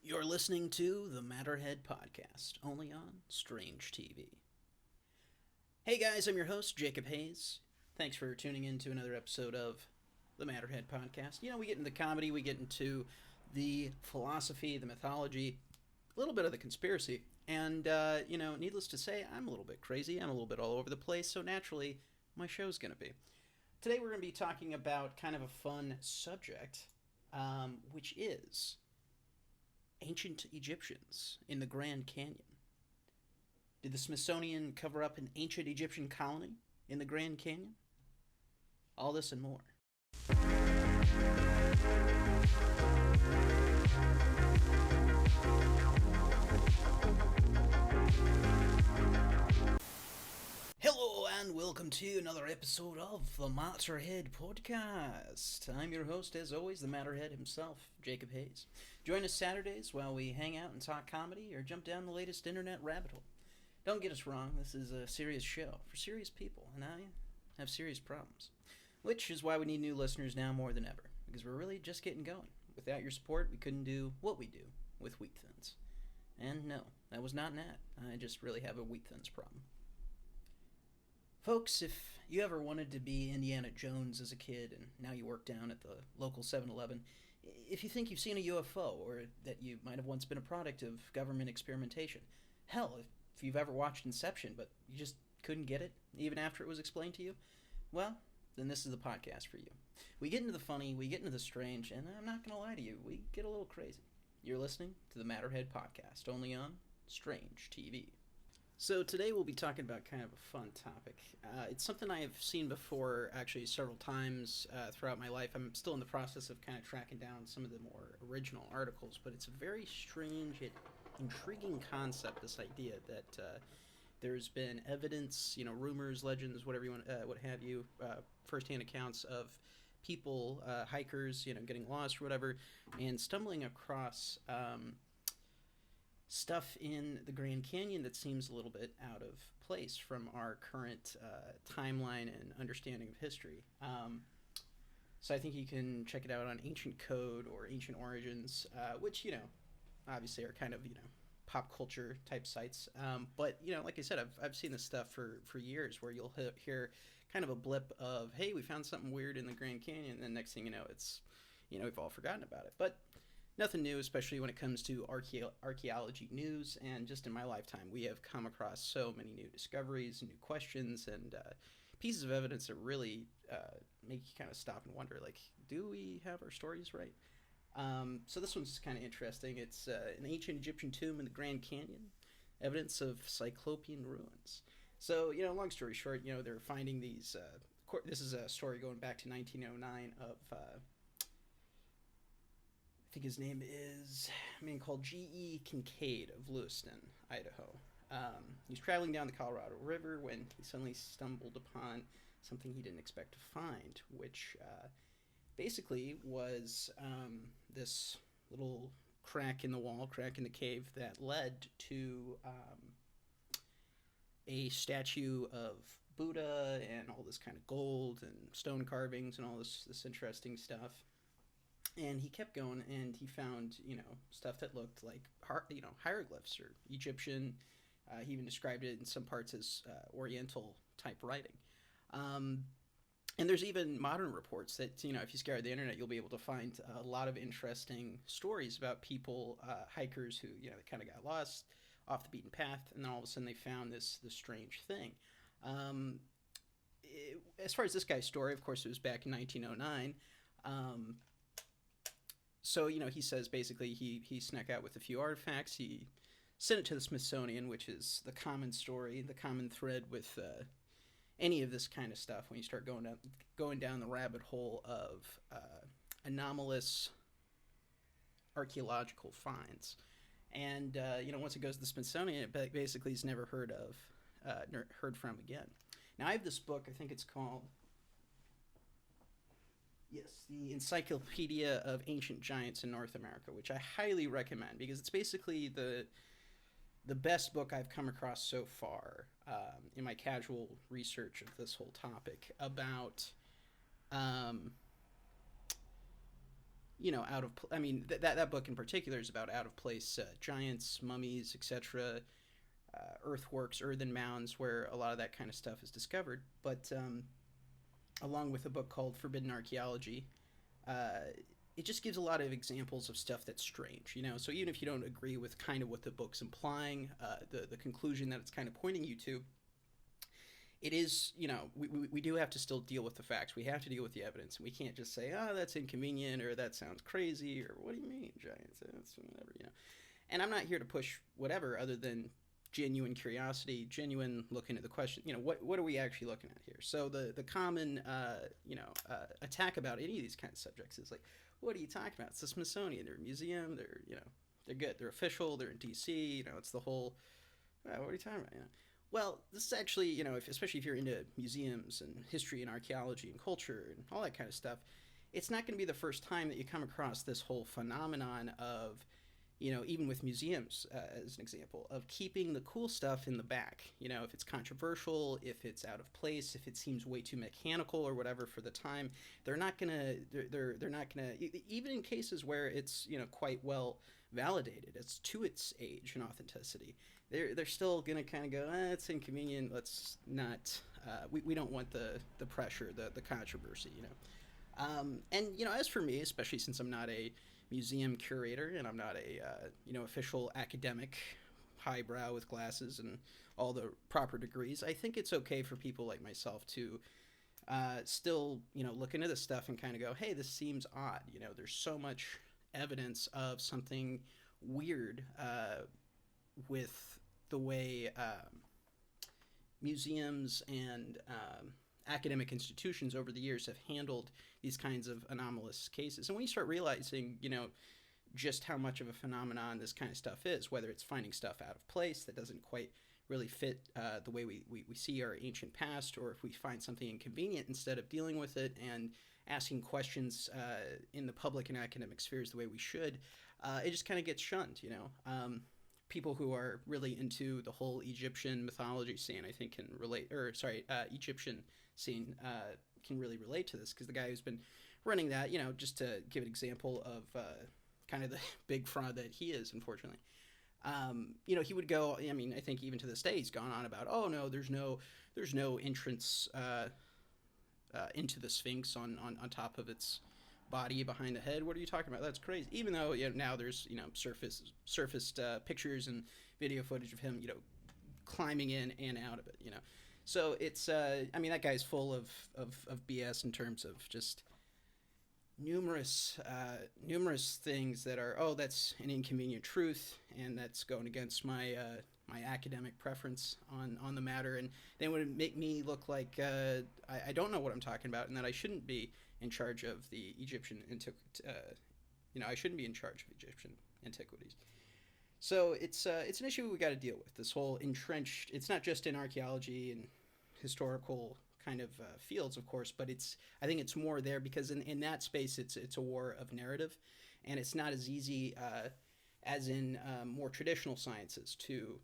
You're listening to the MADDERHEAD Podcast, only on Strange TV. Hey guys, I'm your host, Jacob Hayes. Thanks for tuning in to another episode of the MADDERHEAD Podcast. We get into comedy, we get into the philosophy, the mythology, a little bit of the conspiracy, and, needless to say, I'm a little bit crazy, I'm a little bit all over the place, so naturally, my show's going to be. Today we're going to be talking about kind of a fun subject, which is ancient Egyptians in the Grand Canyon. Did the Smithsonian cover up an ancient Egyptian colony in the Grand Canyon? All this and more. Hello and welcome to another episode of the MADDERHEAD Podcast. I'm your host, as always, the MADDERHEAD himself, Jacob Hayes. Join us Saturdays while we hang out and talk comedy or jump down the latest internet rabbit hole. Don't get us wrong, this is a serious show for serious people, and I have serious problems. Which is why we need new listeners now more than ever, because we're really just getting going. Without your support, we couldn't do what we do with Wheat Thins. And no, that was not an ad. I just really have a Wheat Thins problem. Folks, if you ever wanted to be Indiana Jones as a kid and now you work down at the local 7-Eleven, if you think you've seen a UFO or that you might have once been a product of government experimentation, hell, if you've ever watched Inception but you just couldn't get it, even after it was explained to you, well, then this is the podcast for you. We get into the funny, we get into the strange, and I'm not going to lie to you, we get a little crazy. You're listening to the MADDERHEAD Podcast, only on Strange TV. So today we'll be talking about kind of a fun topic. It's something I have seen before, actually, several times throughout my life. I'm still in the process of kind of tracking down some of the more original articles, but it's a very strange yet intriguing concept, this idea that there's been evidence, rumors, legends, whatever you want, what have you, firsthand accounts of people, hikers, getting lost or whatever, and stumbling across stuff in the Grand Canyon that seems a little bit out of place from our current timeline and understanding of history. So I think you can check it out on Ancient Code or Ancient Origins, which, obviously are kind of, pop culture type sites. But, like I said, I've seen this stuff for years where you'll hear kind of a blip of, hey, we found something weird in the Grand Canyon, and then next thing you know, it's, we've all forgotten about it. But nothing new, especially when it comes to archaeology news, and just in my lifetime, we have come across so many new discoveries, new questions, and pieces of evidence that really make you kind of stop and wonder, like, do we have our stories right? So this one's kind of interesting. It's an ancient Egyptian tomb in the Grand Canyon, evidence of Cyclopean ruins. So, long story short, they're finding these, this is a story going back to 1909 of I think his name is a man called G.E. Kincaid of Lewiston, Idaho. He's traveling down the Colorado River when he suddenly stumbled upon something he didn't expect to find, which basically was this little crack in the wall, crack in the cave that led to a statue of Buddha and all this kind of gold and stone carvings and all this interesting stuff. And he kept going, and he found, stuff that looked like, hieroglyphs or Egyptian. He even described it in some parts as Oriental type writing. And there's even modern reports that, if you scour the internet, you'll be able to find a lot of interesting stories about people, hikers who, they kind of got lost off the beaten path, and then all of a sudden they found this strange thing. As far as this guy's story, of course, it was back in 1909. So, he says basically he snuck out with a few artifacts. He sent it to the Smithsonian, which is the common story, the common thread with any of this kind of stuff when you start going down the rabbit hole of anomalous archaeological finds. And, once it goes to the Smithsonian, it basically is never heard from again. Now, I have this book, I think it's called... Yes, the Encyclopedia of Ancient Giants in North America, which I highly recommend because it's basically the best book I've come across so far in my casual research of this whole topic about out of, I mean, that book in particular is about out of place giants, mummies, etc., earthworks, earthen mounds, where a lot of that kind of stuff is discovered. But along with a book called Forbidden Archaeology, it just gives a lot of examples of stuff that's strange, So even if you don't agree with kind of what the book's implying, the conclusion that it's kind of pointing you to, it is, we do have to still deal with the facts. We have to deal with the evidence. And we can't just say, oh, that's inconvenient, or that sounds crazy, or what do you mean, giants? That's whatever. And I'm not here to push whatever other than genuine curiosity, genuine looking at the question, what are we actually looking at here? So the common, attack about any of these kinds of subjects is like, what are you talking about? It's the Smithsonian. They're a museum. They're good. They're official. They're in D.C. It's the whole, what are you talking about? Well, this is actually, especially if you're into museums and history and archaeology and culture and all that kind of stuff, it's not going to be the first time that you come across this whole phenomenon of, even with museums, as an example, of keeping the cool stuff in the back. If it's controversial, if it's out of place, if it seems way too mechanical or whatever for the time, they're not gonna, even in cases where it's, quite well validated as to its age and authenticity, they're still gonna kind of go, it's inconvenient, let's not, we don't want the pressure, the controversy, and as for me, especially since I'm not a museum curator and I'm not a official academic highbrow with glasses and all the proper degrees, I think it's okay for people like myself to still look into this stuff and kind of go, hey, this seems odd. There's so much evidence of something weird with the way museums and academic institutions over the years have handled these kinds of anomalous cases. And when you start realizing, just how much of a phenomenon this kind of stuff is, whether it's finding stuff out of place that doesn't quite really fit the way we see our ancient past, or if we find something inconvenient, instead of dealing with it and asking questions in the public and academic spheres the way we should, it just kind of gets shunned, people who are really into the whole Egyptian mythology scene, I think, can relate, Egyptian scene can really relate to this, because the guy who's been running that, just to give an example of kind of the big fraud that he is, unfortunately, he would go, I think even to this day he's gone on about, oh no, there's no entrance into the Sphinx on top of its body behind the head. What are you talking about? That's crazy. Even though now there's surfaced pictures and video footage of him climbing in and out of it. So it's that guy's full of BS in terms of just numerous things that are, oh, that's an inconvenient truth, and that's going against my my academic preference on the matter, and then would make me look like I don't know what I'm talking about, and that I shouldn't be in charge of the Egyptian I shouldn't be in charge of Egyptian antiquities. So it's an issue we got to deal with. This whole entrenched. It's not just in archaeology and historical kind of fields, of course, but I think it's more there because in that space it's a war of narrative, and it's not as easy as in more traditional sciences to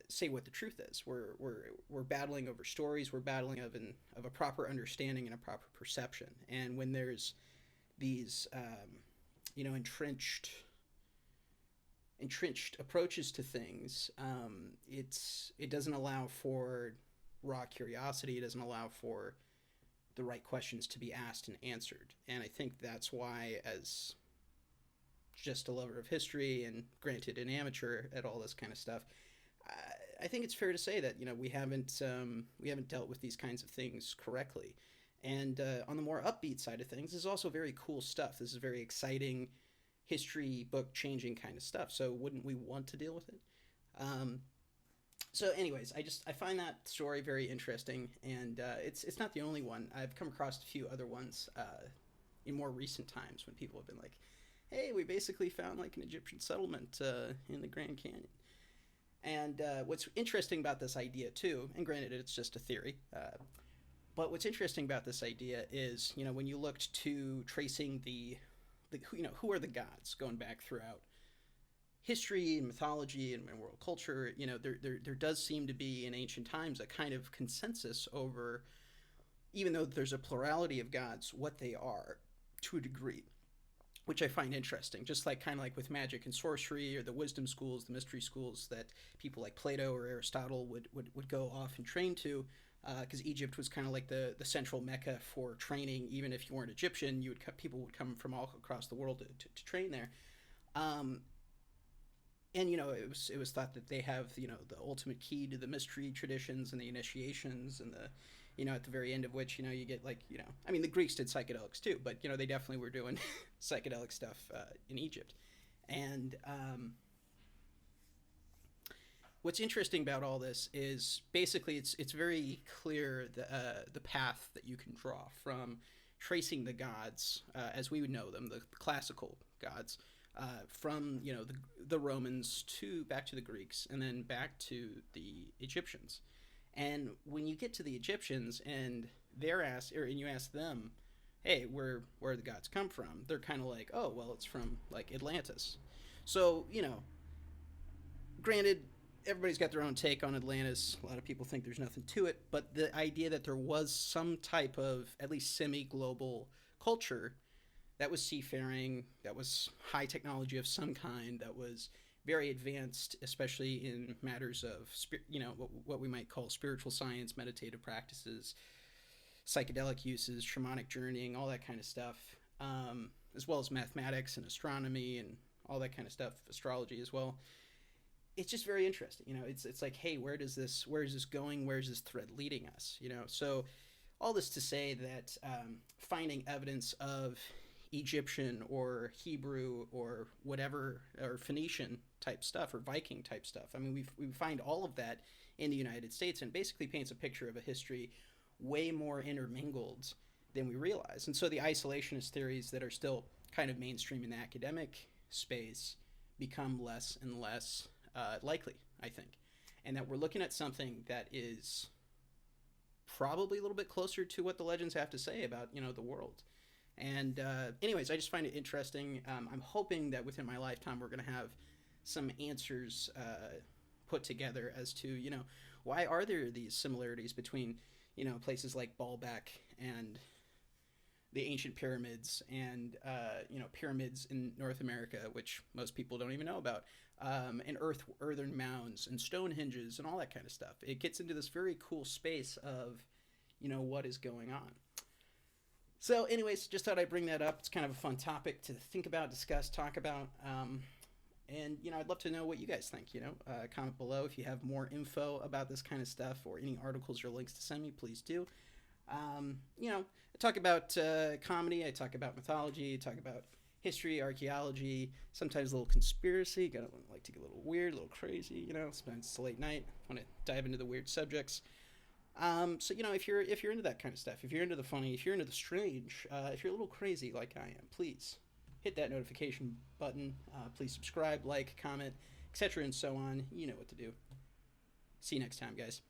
say what the truth is. We're battling over stories. We're battling of a proper understanding and a proper perception. And when there's these entrenched approaches to things, it doesn't allow for raw curiosity. It doesn't allow for the right questions to be asked and answered. And I think that's why, as just a lover of history and granted an amateur at all this kind of stuff, I think it's fair to say that we haven't dealt with these kinds of things correctly. And on the more upbeat side of things, this is also very cool stuff. This is very exciting, history book changing kind of stuff. So wouldn't we want to deal with it? So anyways, I find that story very interesting, and it's not the only one. I've come across a few other ones in more recent times when people have been like, hey, we basically found like an Egyptian settlement in the Grand Canyon. And what's interesting about this idea too, and granted it's just a theory, but what's interesting about this idea is, when you looked to tracing the who are the gods going back throughout history and mythology and world culture, there does seem to be in ancient times a kind of consensus over, even though there's a plurality of gods, what they are to a degree. which I find interesting. Just like kind of like with magic and sorcery, or the wisdom schools, the mystery schools that people like Plato or Aristotle would go off and train to, because Egypt was kind of like the central mecca for training. Even if you weren't Egyptian, people would come from all across the world to train there. Um, and it was thought that they have the ultimate key to the mystery traditions and the initiations, and the at the very end of which you get like I mean, the Greeks did psychedelics too, but they definitely were doing psychedelic stuff in Egypt. And what's interesting about all this is basically it's very clear the path that you can draw from tracing the gods as we would know them, the classical gods, from the Romans to back to the Greeks, and then back to the Egyptians. And when you get to the Egyptians and and you ask them, hey, where the gods come from, they're kind of like, oh, well, it's from like Atlantis. So granted, everybody's got their own take on Atlantis. A lot of people think there's nothing to it, but the idea that there was some type of at least semi-global culture that was seafaring, that was high technology of some kind, that was very advanced, especially in matters of what we might call spiritual science, meditative practices, psychedelic uses, shamanic journeying, all that kind of stuff, as well as mathematics and astronomy and all that kind of stuff, astrology as well. It's just very interesting. It's like, hey, where is this going? Where's this thread leading us? So all this to say that finding evidence of Egyptian or Hebrew or whatever, or Phoenician type stuff, or Viking type stuff, I mean, we find all of that in the United States, and basically paints a picture of a history way more intermingled than we realize. And so the isolationist theories that are still kind of mainstream in the academic space become less and less likely, I think. And that we're looking at something that is probably a little bit closer to what the legends have to say about, the world. And anyways, I just find it interesting. I'm hoping that within my lifetime we're going to have some answers put together as to, why are there these similarities between, places like Baalbek and the ancient pyramids, and, pyramids in North America, which most people don't even know about, and earthen mounds and Stonehenges and all that kind of stuff. It gets into this very cool space of, what is going on. So anyways, just thought I'd bring that up. It's kind of a fun topic to think about, discuss, talk about. And, I'd love to know what you guys think, comment below. If you have more info about this kind of stuff, or any articles or links to send me, please do. I talk about comedy, I talk about mythology, I talk about history, archaeology, sometimes a little conspiracy. Gotta like to get a little weird, a little crazy, sometimes it's a late night, want to dive into the weird subjects. So if you're into that kind of stuff, if you're into the funny, if you're into the strange, if you're a little crazy like I am, please hit that notification button. Please subscribe, like, comment, etc., and so on. You know what to do. See you next time, guys.